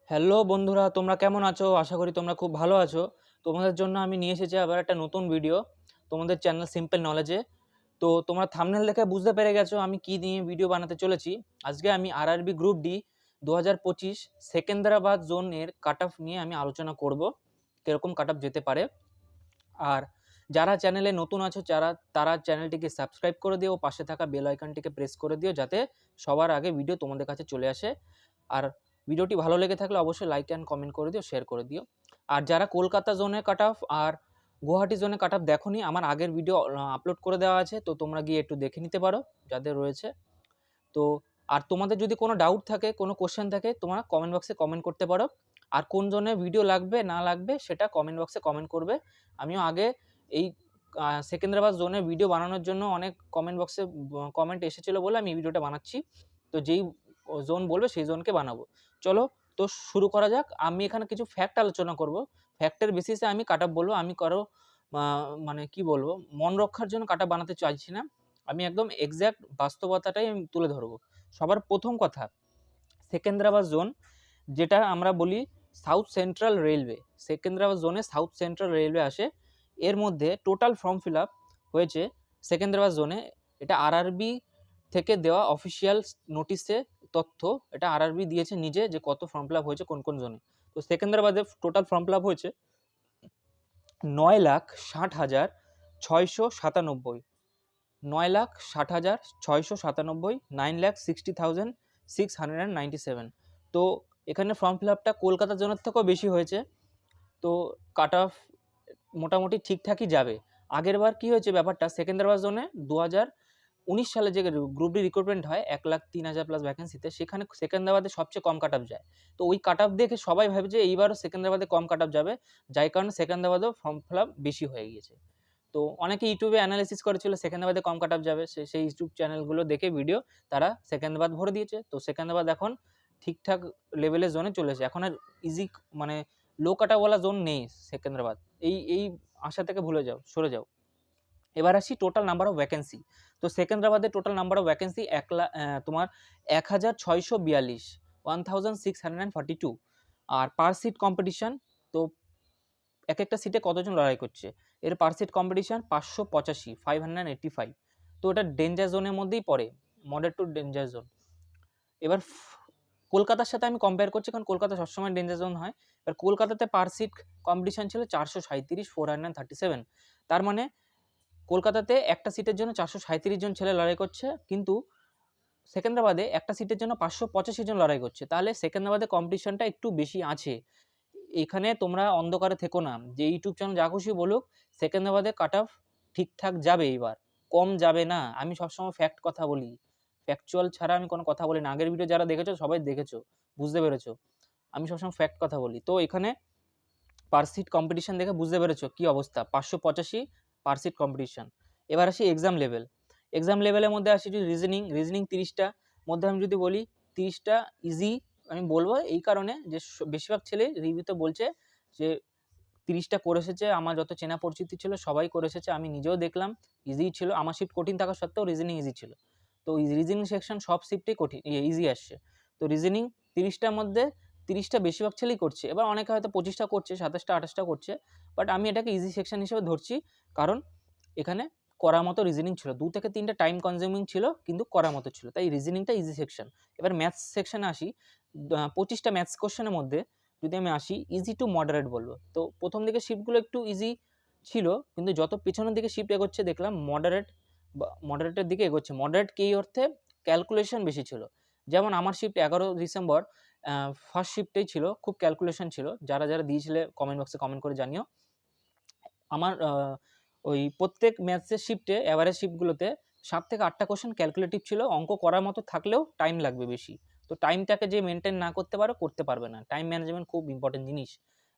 Hello বন্ধুরা, তোমরা কেমন আছো? আশা করি তোমরা খুব ভালো আছো। তোমাদের জন্য আমি নিয়ে এসেছি আবার একটা নতুন ভিডিও তোমাদের চ্যানেল সিম্পল নলেজে। তো তোমরা থাম্বনেল দেখে বুঝতে পেরে গেছো আমি কি নিয়ে ভিডিও বানাতে চলেছি। আজকে আমি আরআরবি গ্রুপ ডি 2025 সেকেন্দ্রাবাদ জোনের কাট অফ নিয়ে আমি আলোচনা করব, কিরকম কাট অফ যেতে পারে। আর যারা চ্যানেলে নতুন আছো তারা চ্যানেলটিকে সাবস্ক্রাইব করে দিও, পাশে থাকা বেল আইকনটিকে প্রেস করে দিও যাতে সবার আগে ভিডিও তোমাদের কাছে চলে আসে। আর ভিডিওটি ভালো লেগে থাকলে অবশ্যই লাইক অ্যান্ড কমেন্ট করে দিও, শেয়ার করে দিও। আর যারা কলকাতা জোনে কাট অফ আর গুয়াহাটি জোনে কাট অফ দেখোনি, আমার আগের ভিডিও আপলোড করে দেওয়া আছে, তো তোমরা গিয়ে একটু দেখে নিতে পারো যাদের রয়েছে। তো আর তোমাদের যদি কোনো ডাউট থাকে, কোনো কোশ্চেন থাকে, তোমরা কমেন্ট বক্সে কমেন্ট করতে পারো। আর কোন জোনে ভিডিও লাগবে না লাগবে সেটা কমেন্ট বক্সে কমেন্ট করবে। আমিও আগে এই সেকেন্দ্রাবাদ জোনে ভিডিও বানানোর জন্য অনেক কমেন্ট বক্সে কমেন্ট এসেছিলো বলে আমি এই ভিডিওটা বানাচ্ছি। তো যেই জোন বলবে সেই জোনকে বানাবো। চলো তো শুরু করা যাক। আমি এখানে কিছু ফ্যাক্ট আলোচনা করব। ফ্যাক্টের বেসিসে আমি কাট অফ বলবো। আমি কারো মানে কি বলবো, মন রক্ষার জন্য কাট অফ বানাতে চাইছি না। আমি একদম এক্স্যাক্ট বাস্তবতাটাই আমি তুলে ধরবো। সবার প্রথম কথা, সেকেন্দ্রাবাদ জোন যেটা আমরা বলি সাউথ সেন্ট্রাল রেলওয়ে, সেকেন্দ্রাবাদ জোনে সাউথ সেন্ট্রাল রেলওয়ে আসে। এর মধ্যে টোটাল ফর্ম ফিল আপ হয়েছে সেকেন্দ্রাবাদ জোনে। এটা আরআরবি থেকে দেওয়া অফিসিয়াল নোটিশে তথ্য। এটা আরআরবি দিয়েছে নিজে যে কত ফর্ম ফিল আপ হয়েছে কোন কোন জোনে। তো সেকেন্দ্রাবাদে টোটাল ফর্ম ফিল আপ হয়েছে 9,60,697, 9,60,697, 9,60,697। তো এখানে ফর্ম ফিল আপটা কলকাতা জোনের থেকেও বেশি হয়েছে। তো কাট অফ মোটামুটি ঠিকঠাকই যাবে। আগের বার কী হয়েছে ব্যাপারটা, সেকেন্দ্রাবাদ জোনে 2019 সালে যে গ্রুপ ডি রিক্রুটমেন্ট হয় 1,03,000 প্লাস ভ্যাকেন্সিতে, সেখানে সেকেন্দ্রাবাদে সবচেয়ে কম কাট অফ যায়। তো ওই কাট অফ দেখে সবাই ভাবে যে এইবারও সেকেন্দ্রাবাদে কম কাট অফ যাবে, যার কারণে সেকেন্দ্রাবাদেও ফর্ম ফিল আপ বেশি হয়ে গিয়েছে। তো অনেকে ইউটিউবে অ্যানালিসিস করেছিল সেকেন্দ্রাবাদে কম কাট অফ যাবে, সেই ইউটিউব চ্যানেলগুলো দেখে ভিডিও তারা সেকেন্দ্রাবাদ ভরে দিয়েছে। তো সেকেন্দ্রাবাদ এখন ঠিকঠাক লেভেলের জোনে চলে এসেছে। এখন আর ইজি মানে লো কাটাওয়ালা জোন নেই সেকেন্দ্রাবাদ। এই আশা থেকে ভুলে যাও, সরে যাও। এবার আসি টোটাল নাম্বার অফ ভ্যাকেন্সি। তো সেকেন্দ্রাবাদের টোটাল নাম্বার অফ ভ্যাকেন্সি তোমার 1,642, 1,642। আর পার সিট কম্পিটিশন, তো এক একটা সিটে কতজন লড়াই করছে, এর পার সিট কম্পিটিশন 585, 585। তো এটা ডেঞ্জার জোনের মধ্যেই পড়ে, মডারেট টু ডেঞ্জার জোন। এবার কলকাতার সাথে আমি কম্পেয়ার করছি, কারণ কলকাতা সবসময় ডেঞ্জার জোন হয়। এবার কলকাতাতে পার সিট কম্পিটিশন ছিল 437, 437। তার মানে কলকাতাতে একটা সিটের জন্য 437 জন ছেলে লড়াই করছে, কিন্তু সেকেন্দ্রাবাদে একটা সিটের জন্য 585 জন লড়াই করছে। তাহলে সেকেন্দ্রাবাদে কম্পিটিশনটা একটু বেশি আছে। এখানে তোমরা অন্ধকারে থেকো না, যে ইউটিউব চ্যানেল যা খুশি বলুক, সেকেন্দ্রাবাদে কাট অফ ঠিকঠাক যাবে, এইবার কম যাবে না। আমি সবসময় ফ্যাক্ট কথা বলি, ফ্যাকচুয়াল ছাড়া আমি কোনো কথা বলি না। আগের ভিডিও যারা দেখেছো সবাই দেখেছো, বুঝতে পেরেছো, আমি সবসময় ফ্যাক্ট কথা বলি। তো এখানে পার সিট কম্পিটিশন দেখে বুঝতে পেরেছো কী অবস্থা, 585 পার সিট কম্পিটিশন। এবার আসি এক্সাম লেভেল। এক্সাম লেভেলের মধ্যে আসি যদি রিজনিং 30টা মধ্যে আমি যদি বলি 30টা ইজি আমি বলবো, এই কারণে যে বেশিরভাগ ছেলে রিভিউতে বলছে যে 30টা করে এসেছে, আমার যত চেনা পরিচিতি ছিল সবাই করে এসেছে, আমি নিজেও দেখলাম ইজি ছিল। আমার শিফট কঠিন থাকা সত্ত্বেও রিজনিং ইজি ছিল। তো রিজনিং সেকশন সব শিফটেই কঠিন ইজি আসছে। তো রিজনিং 30টার মধ্যে 30টা বেশিরভাগ ছেলেই করছে। এবার অনেকে হয়তো 25টা করছে, 27টা 28টা করছে, বাট আমি এটাকে ইজি সেকশন হিসেবে ধরছি, কারণ এখানে করার মতো রিজনিং ছিল। 2 থেকে 3টা টাইম কনজিউমিং ছিল, কিন্তু করার মতো ছিল, তাই রিজনিংটা ইজি সেকশন। এবার ম্যাথস সেকশনে আসি। 25টা ম্যাথস কোশ্চেনের মধ্যে যদি আমি আসি ইজি টু মডারেট বলবো। তো প্রথম দিকে শিফটগুলো একটু ইজি ছিল, কিন্তু যত পেছনের দিকে শিফট এগোচ্ছে দেখলাম মডারেটের দিকে এগোচ্ছে। মডারেট কি অর্থে, ক্যালকুলেশন বেশি ছিল। যেমন আমার শিফট 11 ডিসেম্বর ফার্স্ট শিফটেই ছিল, খুব ক্যালকুলেশন ছিল। যারা যারা দিয়েছিলে কমেন্ট বক্সে কমেন্ট করে জানিও। আমার ওই প্রত্যেক ম্যাথসের শিফটে, অ্যাভারেজ শিফটগুলোতে 7 থেকে 8টা কোশ্চেন ক্যালকুলেটিভ ছিল। অঙ্ক করার মতো থাকলেও টাইম লাগবে বেশি। তো টাইমটাকে যে মেনটেন না করতে পারো, করতে পারবে না। টাইম ম্যানেজমেন্ট খুব ইম্পর্টেন্ট জিনিস।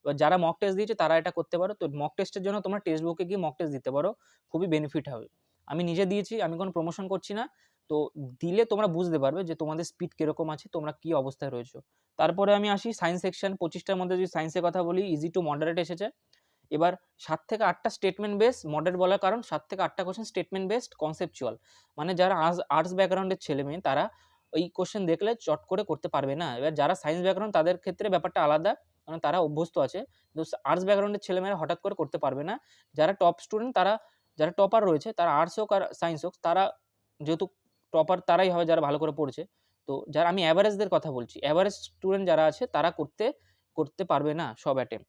এবার যারা মক টেস্ট দিয়েছে তারা এটা করতে পারো। তো মক টেস্টের জন্য তোমরা টেক্সট বুকে গিয়ে মক টেস্ট দিতে পারো, খুবই বেনিফিট হবে। আমি নিজে দিয়েছি, আমি কোনো প্রমোশন করছি না। তো দিলে তোমরা বুঝতে পারবে যে তোমাদের স্পিড কীরকম আছে, তোমরা কী অবস্থায় রয়েছো। তারপরে আমি আসি সায়েন্স সেকশন। 25টার মধ্যে যদি সায়েন্সের কথা বলি, ইজি টু মডারেট এসেছে। এবার 7 থেকে 8টা স্টেটমেন্ট বেস, মডারেট বলার কারণ 7 থেকে 8টা কোশ্চেন স্টেটমেন্ট বেসড কনসেপচুয়াল। মানে যারা আর্টস ব্যাকগ্রাউন্ডের ছেলে মেয়ে তারা ওই কোশ্চেন দেখলে চট করে করতে পারবে না। এবার যারা সায়েন্স ব্যাকগ্রাউন্ড তাদের ক্ষেত্রে ব্যাপারটা আলাদা, কারণ তারা অভ্যস্ত আছে। কিন্তু আর্টস ব্যাকগ্রাউন্ডের ছেলেমেয়েরা হঠাৎ করে করতে পারবে না। যারা টপ স্টুডেন্ট, তারা যারা টপার রয়েছে, তারা আর্টস হোক আর সায়েন্স হোক, তারা যেহেতু টপার তারাই হবে যারা ভালো করে পড়ছে। তো যারা, আমি অ্যাভারেজদের কথা বলছি, অ্যাভারেজ স্টুডেন্ট যারা আছে তারা করতে পারবে না সব অ্যাটেম্প্ট।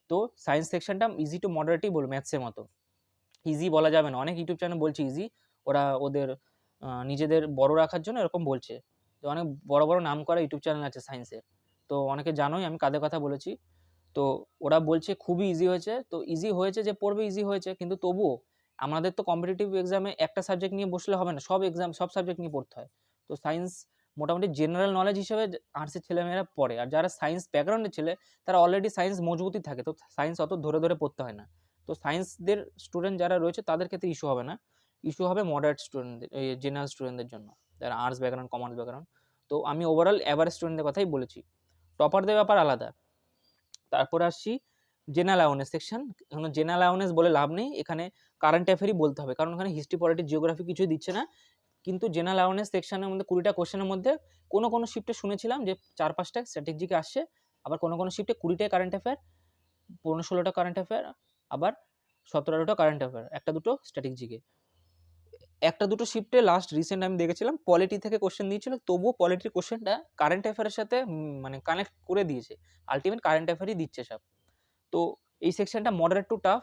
তো সায়েন্স সেকশনটা ইজি টু মডারেটই বলবো, ম্যাথসের মতো। ইজি বলা যাবে না, অনেক ইউটিউব চ্যানেল বলছে ইজি, ওরা ওদের নিজেদের বড় রাখার জন্য এরকম বলছে। তো অনেক বড় বড় নাম করা ইউটিউব চ্যানেল আছে সায়েন্সের, তো অনেকে জানোই আমি কাদের কথা বলেছি। তো ওরা বলছে খুবই ইজি হয়েছে। তো ইজি হয়েছে যে পড়বে, ইজি হয়েছে, কিন্তু তবুও আমাদের তো কম্পিটিটিভ এক্সামে একটা সাবজেক্ট নিয়ে বসলে হবে না, সব সাবজেক্ট নিয়ে পড়তে হয়। তো সায়েন্স মোটামুটি জেনারেল নলেজ হিসেবে আর্টসের ছেলেমেয়েরা পড়ে, আর যারা সায়েন্স ব্যাকগ্রাউন্ডের ছেলে তারা অলরেডি সায়েন্স মজবুতই থাকে, তো সায়েন্স অত ধরে ধরে পড়তে হয় না। তো সায়েন্সদের স্টুডেন্ট যারা রয়েছে তাদের ক্ষেত্রে ইস্যু হবে না, ইস্যু হবে মডারেট স্টুডেন্টদের, এই জেনারেল স্টুডেন্টদের জন্য, যারা আর্টস ব্যাকগ্রাউন্ড, কমার্স ব্যাকগ্রাউন্ড। তো আমি ওভারঅল অ্যাভারেজ স্টুডেন্টদের কথাই বলেছি, টপারদের ব্যাপার আলাদা। তারপর আসছি জেনারেল অ্যাওয়ারনেস সেকশন। এখানে জেনারেল অ্যাওয়ারনেস বলে লাভ নেই, এখানে কারেন্ট অ্যাফেয়ারই বলতে হবে, কারণ এখানে হিস্ট্রি, পলিটিক্স, জিওগ্রাফি কিছুই দিচ্ছে না। কিন্তু জেনারেল অ্যাওয়ারনেস সেকশনের মধ্যে 20টা কোশ্চেনের মধ্যে কোনো শিফটে শুনেছিলাম যে 4-5টা স্ট্র্যাটেজিকে আসছে, আবার কোনো শিফটে 20টাই কারেন্ট অ্যাফেয়ার, 15-16টা কারেন্ট অ্যাফেয়ার, আবার 17-18টা কারেন্ট অ্যাফেয়ার, 1-2টো স্ট্র্যাটেজিকে। 1-2টো শিফটে লাস্ট রিসেন্ট আমি দেখেছিলাম পলিটি থেকে কোশ্চেন দিয়েছিল, তবুও পলিটির কোশ্চেনটা কারেন্ট অ্যাফেয়ারের সাথে মানে কানেক্ট করে দিয়েছে, আলটিমেট কারেন্ট অ্যাফেয়ারই দিচ্ছে সব। তো এই সেকশনটা মডারেট টু টাফ,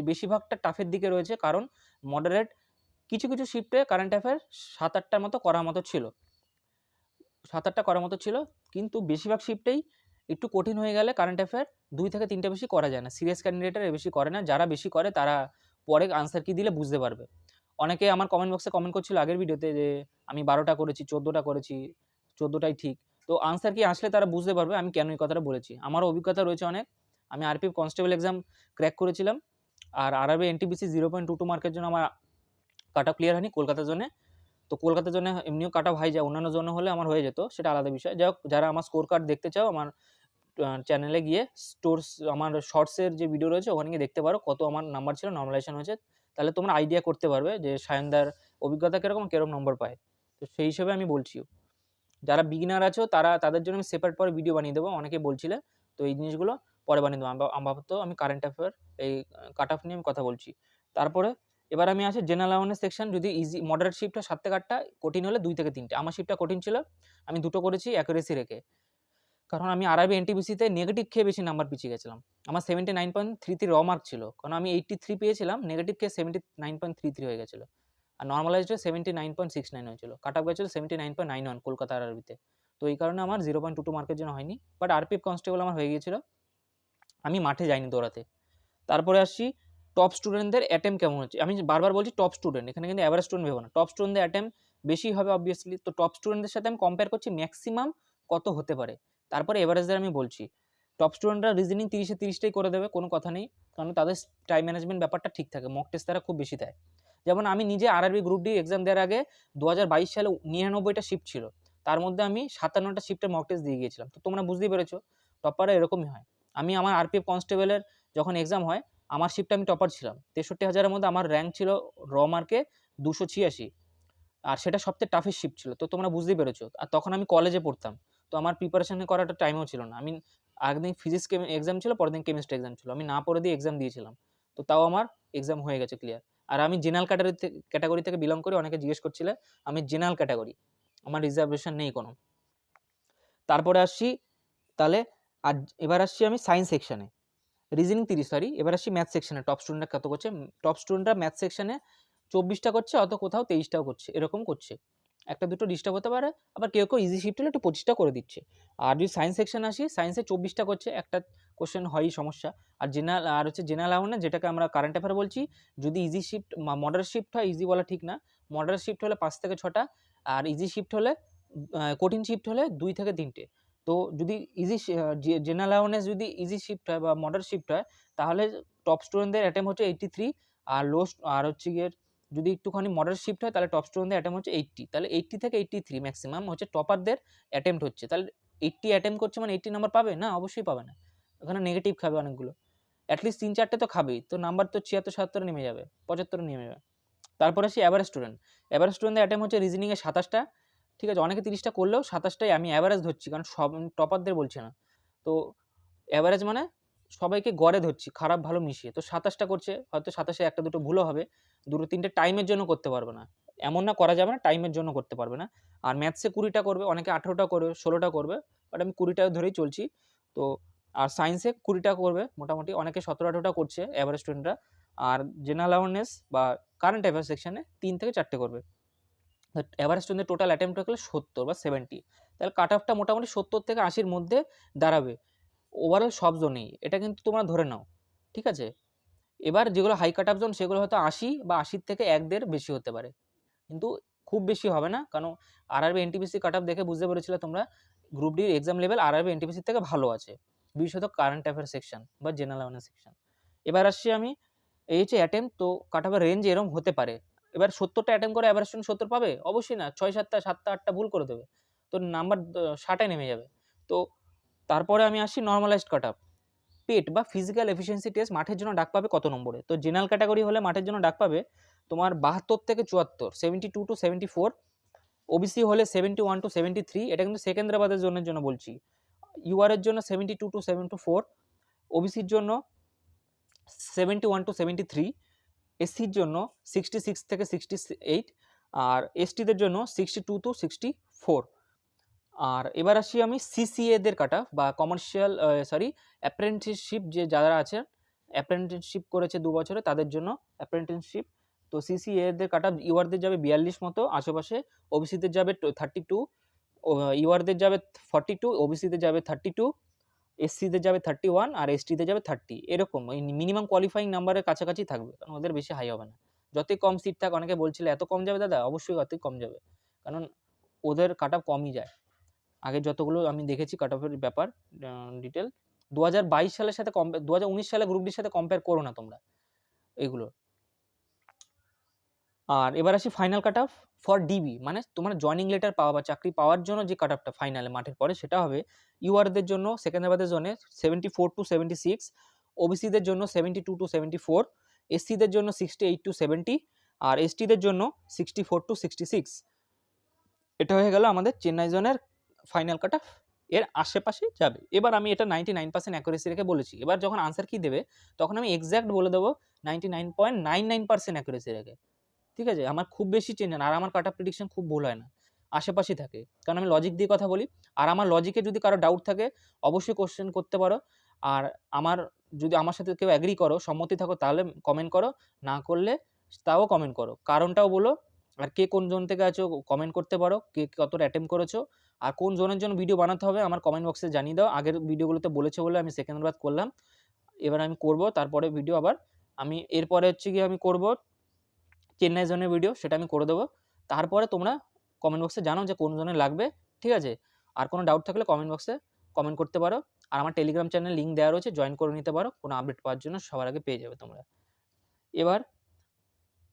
বেশিরভাগটা টাফের দিকে রয়েছে, কারণ মডারেট কিছু শিফটে কারেন্ট অ্যাফেয়ার 7-8টার মতো করার মতো ছিল, 7-8টা করার মতো ছিল, কিন্তু বেশিরভাগ শিফটেই একটু কঠিন হয়ে গেলে কারেন্ট অ্যাফেয়ার 2 থেকে 3টে বেশি করা যায় না, সিরিয়াস ক্যান্ডিডেটের বেশি করে না, যারা বেশি করে তারা পরে আনসার কি দিলে বুঝতে পারবে। অনেকে আমার কমেন্ট বক্সে কমেন্ট করছিল আগের ভিডিওতে যে আমি 12টা করেছি, 14টা করেছি, 14টাই ঠিক। তো আনসার কি আসলে তারা বুঝতে পারবে আমি কেন এই কথাটা বলেছি। আমারও অভিজ্ঞতা রয়েছে অনেক, আমি আরপিএফ কনস্টেবল এক্সাম ক্র্যাক করেছিলাম, আর আরআরবি এনটিপিসি 0.22 মার্কের জন্য আমার কাট অফ ক্লিয়ার হয়নি কলকাতার জন্য। তো কলকাতার জন্য এমনিও কাট অফ হাই যায়, অন্যান্য জন্য হলে আমার হয়ে যেত, সেটা আলাদা বিষয়। যাই হোক, যারা আমার স্কোর কার্ড দেখতে চাও আমার চ্যানেলে গিয়ে স্টোরস, আমার শর্টসের যে ভিডিও রয়েছে ওখানে গিয়ে দেখতে পারো কত আমার নাম্বার ছিল, নর্মালাইজেশন হয়েছে, তাহলে তোমরা আইডিয়া করতে পারবে যে সায়নদার অভিজ্ঞতা কিরকম নম্বর পায়। তো সেই হিসেবে আমি বলছি, যারা বিগিনার আছো তাদের জন্য আমি সেপারেট পরে ভিডিও বানিয়ে দেবো, অনেকে বলছিলে, তো এই জিনিসগুলো পরে বানিয়ে দেবো। আপাতত আমি কারেন্ট অ্যাফেয়ার এই কাট অফ নিয়ে আমি কথা বলছি। তারপরে এবার আমি আসি জেনারেল অ্যাওয়ারনেস সেকশন। যদি ইজি মডারেট শিফট হয় 7 থেকে 8টা, কঠিন হলে 2 থেকে 3টে। আমার শিফটটা কঠিন ছিল, আমি 2টো করেছি অ্যাকুরেসি রেখে, কারণ আমি আরআরবি এনটিপিসিতে নেগেটিভ খেয়ে বেশি নাম্বার পিছিয়ে গেছিলাম। আমার 79.33 র মার্ক ছিল, কারণ আমি 83 পেয়েছিলাম, নেগেটিভ খেয়ে 79.33 হয়ে গেছিলো, আর নর্মালাইজড 79.69 হয়েছিল, কাট অফ গেছিলো 79.91 কলকাতা আরআরবিতে। তো এই কারণে আমার 0.22 মার্কের জন্য হয়নি, বাট আরপিএফ কনস্টেবল আমার হয়ে গিয়েছিল, আমি মাঠে যাইনি দৌড়াতে। তারপরে আসছি টপ স্টুডেন্টদের অ্যাটেম্প কেমন হচ্ছে। আমি বারবার বলছি টপ স্টুডেন্ট, এখানে কিন্তু অ্যাভারেজ স্টুডেন্ট ভেবো না, টপ স্টুডেন্টদের অ্যাটেম্প বেশি হবে অবভিয়াসলি। তো টপ স্টুডেন্টদের সাথে আমি কম্পেয়ার করছি ম্যাক্সিমাম কত হতে পারে, তারপরে এভারেজদের আমি বলছি। টপ স্টুডেন্টরা রিজনিং 30-30টাই করে দেবে, কোনো কথা নেই, কারণ তাদের টাইম ম্যানেজমেন্ট ব্যাপারটা ঠিক থাকে, মক টেস্ট তারা খুব বেশি দেয়। যেমন আমি নিজে আরআরবি গ্রুপ ডি এক্সাম দেওয়ার আগে 2022 সালে 99টা শিফট ছিল, তার মধ্যে আমি 57টা শিফটের মক টেস্ট দিয়ে গিয়েছিলাম। তো তোমরা বুঝতেই পেরেছো টপাররা এরকমই হয়। আমি আমার আরপিএফ কনস্টেবলের যখন এক্সাম হয়, আমার শিফটে আমি টপার ছিলাম, 63,000-এর মধ্যে আমার র্যাঙ্ক ছিল র মার্কে 286, আর সেটা সবথেকে টাফেস্ট শিফট ছিল। তো তোমরা বুঝতেই পেরেছো, আর তখন আমি কলেজে পড়তাম, তো আমার প্রিপারেশন করার একটা টাইমও ছিল না। আমি আগের দিন ফিজিক্স এক্সাম ছিল, পরের দিন কেমিস্ট্রি এক্সাম ছিল, আমি না পড়ে দিয়ে এক্সাম দিয়েছিলাম, তো তাও আমার এক্সাম হয়ে গেছে ক্লিয়ার। আর আমি জেনারেল ক্যাটাগরি থেকে বিলং করি, অনেকে জিজ্ঞেস করছিলে, আমি জেনারেল ক্যাটাগরি, আমার রিজার্ভেশন নেই কোনো। তারপরে আসছি তাহলে, আর এবার আসছি আমি সায়েন্স সেকশনে, রিজনিং 30, এবার আসছি ম্যাথ সেকশনে। টপ স্টুডেন্টরা কত করছে, টপ স্টুডেন্টরা ম্যাথ সেকশনে 24টা করছে, অত কোথাও 23টাও করছে, এরকম করছে, 1-2টো ডিস্টার্ব হতে পারে, আবার কেউ ইজি শিফট হলে একটু 25টা করে দিচ্ছে। আর যদি সায়েন্স সেকশন আসি, সায়েন্সে 24টা করছে, একটা কোশ্চেন হয়ই সমস্যা। আর জেনারেল অ্যাওয়ারনেস, যেটাকে আমরা কারেন্ট অ্যাফেয়ার বলছি, যদি ইজি শিফট মডারেট শিফট হয়, ইজি বলা ঠিক না, মডারেট শিফট হলে 5 থেকে 6টা, আর ইজি শিফট হলে কঠিন শিফট হলে 2 থেকে 3টে। তো যদি জেনারেল অ্যাওয়ারনেস যদি ইজি শিফট হয় বা মডারেট শিফট হয়, তাহলে টপ স্টুডেন্টদের অ্যাটেম্প হচ্ছে 83, আর হচ্ছে গিয়ে যদি একটুখানি মডারেট শিফট হয় তাহলে টপ স্টুডেন্টদের অ্যাটেম্প হচ্ছে 80, তাহলে 80 থেকে 83 ম্যাক্সিমাম হচ্ছে টপারদের অ্যাটেম্প্ট হচ্ছে। তাহলে 80 অ্যাটেম্প করছে মানে 80 নাম্বার পাবে না? অবশ্যই পাবে না, ওখানে নেগেটিভ খাবে অনেকগুলো, অ্যাটলিস্ট 3-4টে তো খাবেই, তো নাম্বার তো 76-77 নেমে যাবে, 75 নেমে যাবে। তারপরে আসি অ্যাভারেজ স্টুডেন্টদের অ্যাটেম্প হচ্ছে রিজনিংয়ে 27টা, ঠিক আছে, অনেকে 30টা করলেও 27টাই আমি অ্যাভারেজ ধরছি, কারণ সব টপারদের বলছি না। তো অ্যাভারেজ মানে সবাইকে গড়ে ধরছি, খারাপ ভালো মিশিয়ে। তো 27টা করছে, হয়তো 27-এ 1-2টো ভুলও হবে, 2-3টে টাইমের জন্য করতে পারবে না। এমন না করা যাবে না, টাইমের জন্য করতে পারবে না। আর ম্যাথসে 20টা করবে, অনেকে 18টা করবে, 16টা করবে, বাট আমি 20টা ধরেই চলছি। তো আর সায়েন্সে 20টা করবে মোটামুটি, অনেকে 17-18টা করছে অ্যাভারেজ স্টুডেন্টরা। আর জেনারেল অ্যাওয়ারনেস বা কারেন্ট অ্যাফেয়ার্স সেকশনে 3 থেকে 4টে করবে। অ্যাভারেজ স্টুডেন্টের টোটাল অ্যাটেম্প্ট হয়ে গেলে 70 বা 70, তাহলে কাট অফটা মোটামুটি 70 থেকে 80-র মধ্যে দাঁড়াবে ওভারঅল সব জোনেই। এটা কিন্তু তোমরা ধরে নাও, ঠিক আছে? এবার যেগুলো হাই কাট অফ জোন সেগুলো হয়তো 80 বা 80-র থেকে 1-1.5 বেশি হতে পারে, কিন্তু খুব বেশি হবে না, কারণ আরআরবি এনটিপিসি কাট অফ দেখে বুঝতে পেরেছিলে তোমরা গ্রুপ ডির এক্সাম লেভেল আরআরবি এনটিপিসির থেকে ভালো আছে, বিশেষত কারেন্ট অ্যাফেয়ার সেকশন বা জেনারেল অ্যাওয়ারনেস সেকশন। এবার আসছি আমি, এই হচ্ছে অ্যাটেম্প্ট, তো কাট অফের রেঞ্জ এরকম হতে পারে। এবার 70টা অ্যাটেম্প্ট করে অ্যাভারেজ স্টুডেন্ট 70 পাবে? অবশ্যই না, 6-7টা 7টা 8টা ভুল করে দেবে, তো নাম্বার 60-এ নেমে যাবে। তো তারপরে আমি আসছি নরমালাইজড কাট অফ। পেট বা ফিজিক্যাল এফিসিয়েন্সি টেস্ট মাঠের জন্য ডাক পাবে কত নম্বরে? তো জেনারেল ক্যাটাগরি হলে মাঠের জন্য ডাক পাবে তোমার 72 থেকে 74, 72 টু 74। ওবিসি হলে 71 টু 73, এটা কিন্তু সেকেন্দ্রাবাদের জন্য বলছি। ইউআর এর জন্য 72 টু 74, ওবিসির জন্য 71 টু 73, এসসির জন্য 66 থেকে 68, আর এসটিদের জন্য 62 টু 64। আর এবার আসি আমি সিসিএদের কাটা বা কমার্শিয়াল অ্যাপ্রেন্টিসশিপ, যে যারা আছে অ্যাপ্রেন্টিসশিপ করেছে 2 বছরে তাদের জন্য অ্যাপ্রেন্টিসশিপ। তো সিসিএদের কাটা ইউআরদের যাবে 42 মতো আশেপাশে, ওবিসিদের যাবে 32, ইউআরদের যাবে 42, ওবিসিদের যাবে 32, এসসিদের যাবে 31, আর এসটিদের যাবে 30। এরকম ওই মিনিমাম কোয়ালিফাইং নাম্বারের কাছাকাছি থাকবে, কারণ ওদের বেশি হাই হবে না। যতই কম সিট থাক, অনেকে বলছিল এত কম যাবে দাদা, অবশ্যই অতই কম যাবে, কারণ ওদের কাট অফ কমই যায়। আগে যতগুলো আমি দেখেছি কাট অফের ব্যাপার ডিটেল, 2022 সালের সাথে 2019 সালে গ্রুপ ডির সাথে কম্পেয়ার করো না তোমরা এগুলো। আর এবার আসি final cut off for DB, মানে তোমার জয়নিং লেটার পাওয়া বা চাকরি পাওয়ার জন্য যে কাট অফটা ফাইনালে মাঠের পরে, সেটা হবে ইউআরদের জন্য সেকেন্দ্রাবাদের জন্য 74 টু 76, ওবিসিদের জন্য 72 টু 74, এসসিদের জন্য 68 টু 70, আর এসটিদের জন্য 64 টু 66। এটা হয়ে গেল আমাদের চেন্নাই জোনের ফাইনাল কাট অফ, এর আশেপাশে যাবে। এবার আমি এটা 99% অ্যাকুরেসি রেখে বলেছি, এবার যখন আনসার কি দেবে তখন আমি এক্স্যাক্ট বলে দেবো 99.99% অ্যাকুরেসি রেখে, ঠিক আছে? আমার খুব বেশি চেঞ্জ হয় না, আর আমার কাট অফ প্রেডিকশন খুব ভুল হয় না, আশেপাশেই থাকে, কারণ আমি লজিক দিয়ে কথা বলি। আর আমার লজিকে যদি কারো ডাউট থাকে অবশ্যই কোশ্চেন করতে পারো, আর আমার যদি আমার সাথে কেউ অ্যাগ্রি করো, সম্মতি থাকো, তাহলে কমেন্ট করো, না করলে তাও কমেন্ট করো, কারণটাও বলো। আর কে কোন জোন থেকে আছো কমেন্ট করতে পারো, কে কতটা অ্যাটেম্প্ট করেছো, আর কোন জোনের জন্য ভিডিও বানাতে হবে আমার কমেন্ট বক্সে জানিয়ে দাও। আগের ভিডিওগুলোতে বলেছে বলে আমি সেকেন্ডবার করলাম, এবার আমি করব তারপরে ভিডিও আবার। আমি এরপরে হচ্ছে গিয়ে আমি করব চেন্নাই জোনের ভিডিও, সেটা আমি করে দেবো। তারপরে তোমরা কমেন্ট বক্সে জানাও যে কোন জোনে লাগবে, ঠিক আছে? আর কোনো ডাউট থাকলে কমেন্ট বক্সে কমেন্ট করতে পারো। আর আমার টেলিগ্রাম চ্যানেল লিঙ্ক দেওয়া রয়েছে, জয়েন করে নিতে পারো, কোনো আপডেট পাওয়ার জন্য সবার আগে পেয়ে যাবে তোমরা। এবার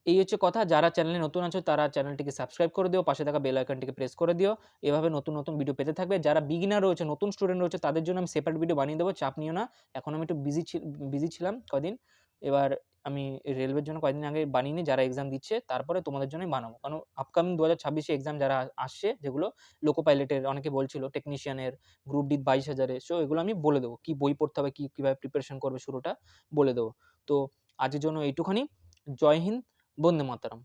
এই হচ্ছে কথা, যারা চ্যানেলে নতুন আছো তারা চ্যানেলটিকে সাবস্ক্রাইব করে দিও, পাশে থাকা বেল আইকনটিকে প্রেস করে দিও, এভাবে নতুন নতুন ভিডিও পেতে থাকবে। যারা বিগিনার রয়েছে, নতুন স্টুডেন্ট রয়েছে, তাদের জন্য আমি সেপারেট ভিডিও বানিয়ে দেবো, চাপ নিও না। এখন আমি একটু বিজি ছিলাম কদিন, এবার আমি রেলওয়ের জন্য কয়েকদিন আগে বানিয়ে নিই, যারা এক্সাম দিচ্ছে তারপরে তোমাদের জন্যই বানাবো, কারণ আপকামিং 2026 এক্সাম যারা আসছে, যেগুলো লোকো পাইলটের অনেকে বলছিল, টেকনিশিয়ানের, গ্রুপ ডি 22,000-এর, সো এগুলো আমি বলে দেবো, কী বই পড়তে হবে, কীভাবে প্রিপারেশন করবে শুরুটা বলে দেবো। তো আজকের জন্য এইটুখানি। জয় হিন্দ, বন্দে মাতরম।